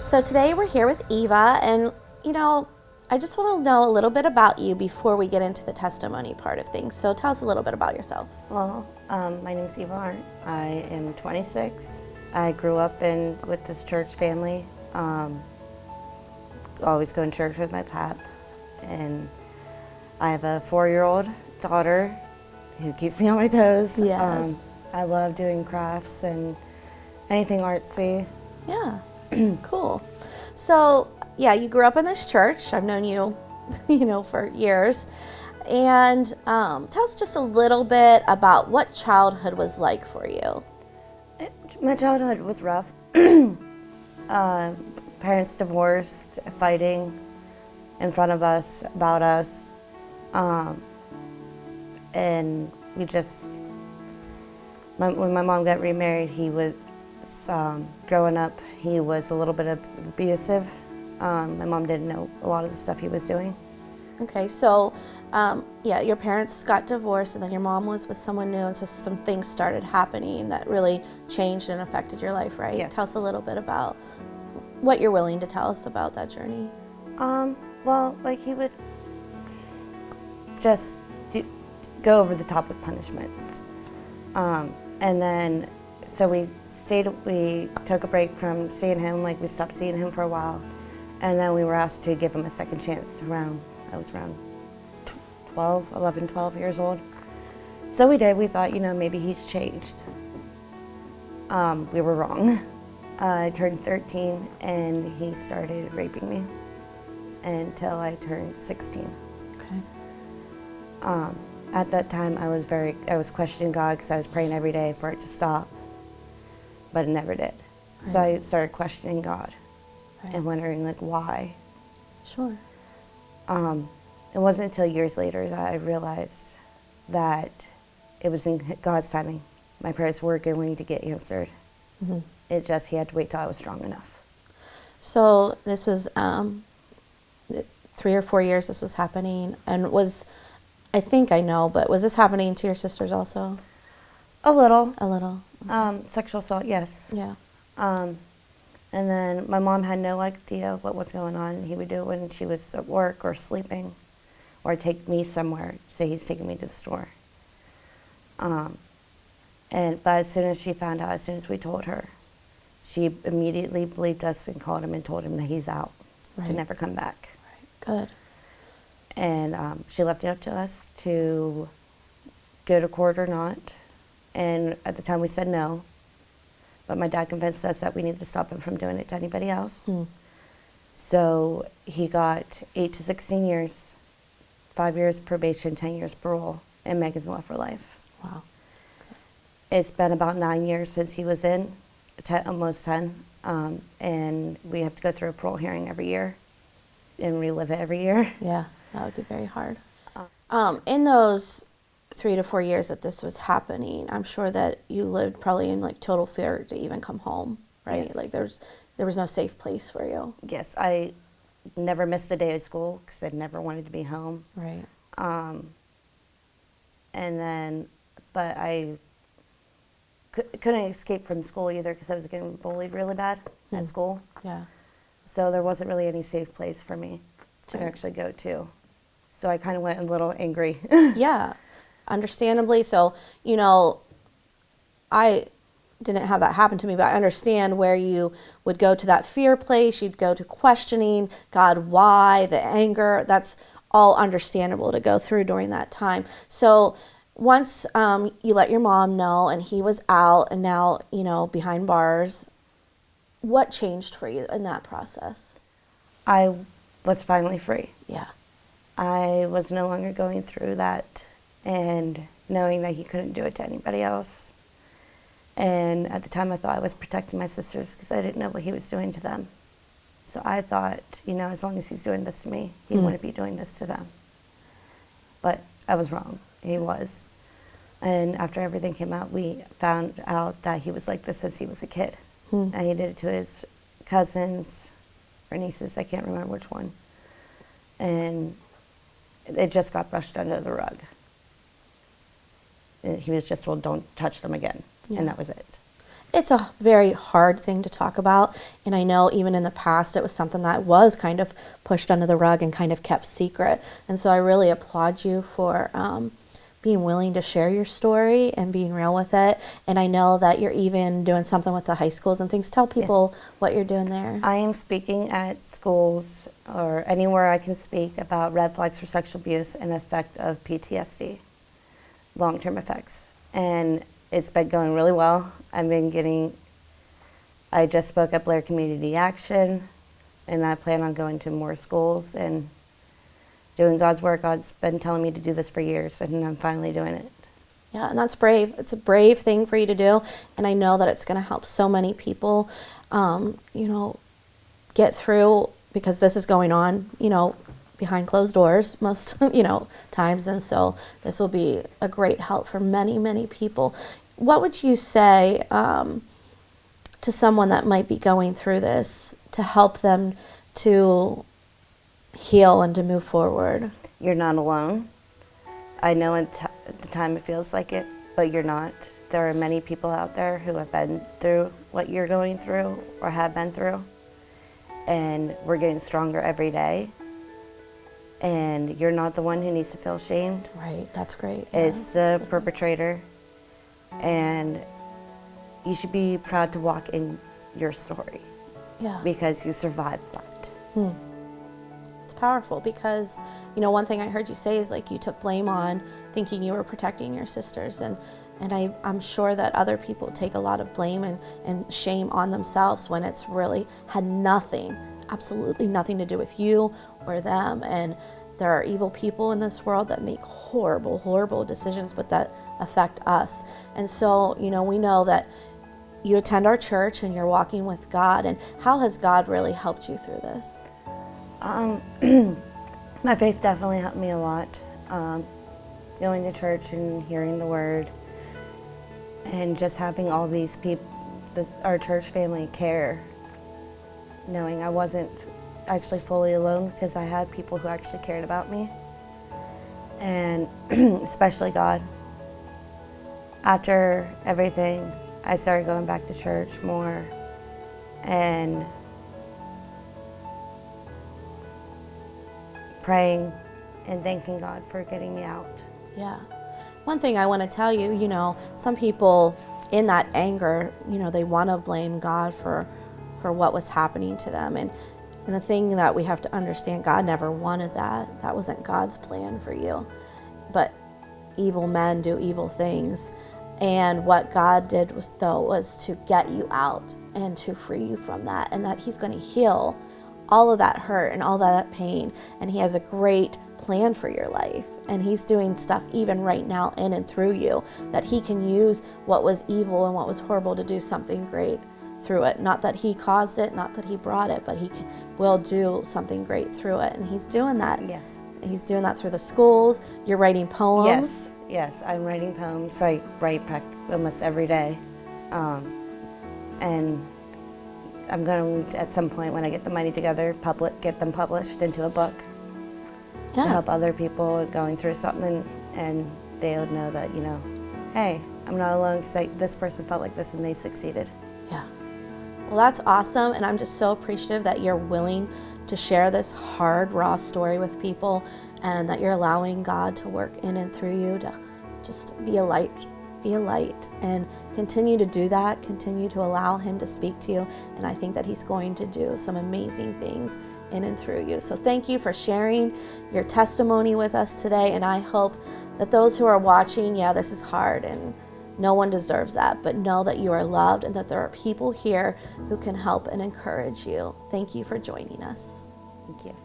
So today we're here with Eva, and I just want to know a little bit about you before we get into the testimony part of things. So tell us a little bit about yourself. Well, my name is Eva Aurandt. I am 26. I grew up with this church family. Always going to church with my pap, and I have a 4-year-old daughter who keeps me on my toes. Yes. I love doing crafts and anything artsy. Yeah. Cool. So, yeah, you grew up in this church. I've known you, for years. And tell us just a little bit about what childhood was like for you. My childhood was rough. Parents divorced, fighting in front of us, about us. And when my mom got remarried, he was, growing up, he was a little bit abusive. My mom didn't know a lot of the stuff he was doing. Okay, so your parents got divorced, and then your mom was with someone new, and so some things started happening that really changed and affected your life, right? Yes. Tell us a little bit about what you're willing to tell us about that journey. Well, like he would just go over the top with punishments. And then, so we took a break from seeing him, like we stopped seeing him for a while. And then we were asked to give him a second chance I was around 12 years old. So we did, we thought, maybe he's changed. We were wrong. I turned 13 and he started raping me until I turned 16. Okay. At that time, I was questioning God because I was praying every day for it to stop, but it never did. Right. So I started questioning God. Right. And wondering, why. Sure. It wasn't until years later that I realized that it was in God's timing. My prayers were going to get answered. Mm-hmm. He had to wait till I was strong enough. So this was 3 or 4 years this was happening, and I think I know, but was this happening to your sisters also? A little. A little. Sexual assault, yes. Yeah. And then my mom had no idea what was going on. He would do it when she was at work or sleeping, or take me somewhere, say he's taking me to the store. But as soon as she found out, as soon as we told her, she immediately believed us and called him and told him that he's out, right. To never come back. Right. Good. And she left it up to us to go to court or not. And at the time we said no. But my dad convinced us that we needed to stop him from doing it to anybody else. Mm. So he got 8 to 16 years, 5 years probation, 10 years parole, and Megan's law for life. Wow. Okay. It's been about 9 years since he was in, almost 10, and we have to go through a parole hearing every year and relive it every year. Yeah, that would be very hard. In those 3 to 4 years that this was happening, I'm sure that you lived probably in total fear to even come home, right? Yes. There was no safe place for you. Yes, I never missed a day of school because I never wanted to be home. Right. But I couldn't escape from school either because I was getting bullied really bad at school. Yeah. So there wasn't really any safe place for me to actually go to. So I kind of went a little angry. Yeah. Understandably. So, I didn't have that happen to me, but I understand where you would go to that fear place, you'd go to questioning God, why, the anger. That's all understandable to go through during that time. So once you let your mom know and he was out and now, behind bars, what changed for you in that process? I was finally free. Yeah. I was no longer going through that and knowing that he couldn't do it to anybody else. And at the time I thought I was protecting my sisters because I didn't know what he was doing to them. So I thought, as long as he's doing this to me, he wouldn't be doing this to them. But I was wrong. He was. And after everything came out, we found out that he was like this since he was a kid. And he did it to his cousins or nieces, I can't remember which one. And it just got brushed under the rug. And he was just told, don't touch them again. Yeah. And that was it. it's a very hard thing to talk about. And I know even in the past, it was something that was kind of pushed under the rug and kind of kept secret. And so I really applaud you for being willing to share your story and being real with it. And I know that you're even doing something with the high schools and things. Tell people what you're doing there. I am speaking at schools or anywhere I can speak about red flags for sexual abuse and the effect of PTSD, long-term effects. And it's been going really well. I just spoke at Blair Community Action, and I plan on going to more schools and doing God's work. God's been telling me to do this for years, and I'm finally doing it. Yeah, and that's brave. It's a brave thing for you to do, and I know that it's going to help so many people, get through, because this is going on, behind closed doors most, times, and so this will be a great help for many, many people. What would you say to someone that might be going through this to help them to heal and to move forward? You're not alone. I know at the time it feels like it, but you're not. There are many people out there who have been through what you're going through or have been through, and we're getting stronger every day. And you're not the one who needs to feel ashamed. Right, that's great. It's the perpetrator, and you should be proud to walk in your story. Yeah. Because you survived that. It's powerful because, one thing I heard you say is like you took blame on thinking you were protecting your sisters, and I'm sure that other people take a lot of blame and shame on themselves when it's really had nothing, absolutely nothing to do with you or them. And there are evil people in this world that make horrible, horrible decisions, but that affect us. And so, we know that you attend our church and you're walking with God. And how has God really helped you through this? My faith definitely helped me a lot. Going to church and hearing the word, and just having all these people, our church family, care, knowing I wasn't actually fully alone, because I had people who actually cared about me, and especially God. After everything, I started going back to church more and praying and thanking God for getting me out. Yeah. One thing I want to tell you, some people in that anger, they want to blame God for what was happening to them. And the thing that we have to understand, God never wanted that. That wasn't God's plan for you. But evil men do evil things. And what God did was to get you out and to free you from that, and that He's going to heal all of that hurt and all that pain. And He has a great plan for your life. And He's doing stuff even right now in and through you, that He can use what was evil and what was horrible to do something great through it. Not that He caused it, not that He brought it, but He will do something great through it. And He's doing that. Yes. He's doing that through the schools. You're writing poems. Yes, I'm writing poems. I write almost every day. And I'm going to, at some point when I get the money together, get them published into a book to help other people going through something, and they'll know that, hey, I'm not alone, because this person felt like this and they succeeded. Yeah. Well, that's awesome, and I'm just so appreciative that you're willing to share this hard, raw story with people, and that you're allowing God to work in and through you to just be a light, and continue to do that, continue to allow Him to speak to you, and I think that He's going to do some amazing things in and through you. So thank you for sharing your testimony with us today, and I hope that those who are watching, this is hard, and no one deserves that, but know that you are loved and that there are people here who can help and encourage you. Thank you for joining us. Thank you.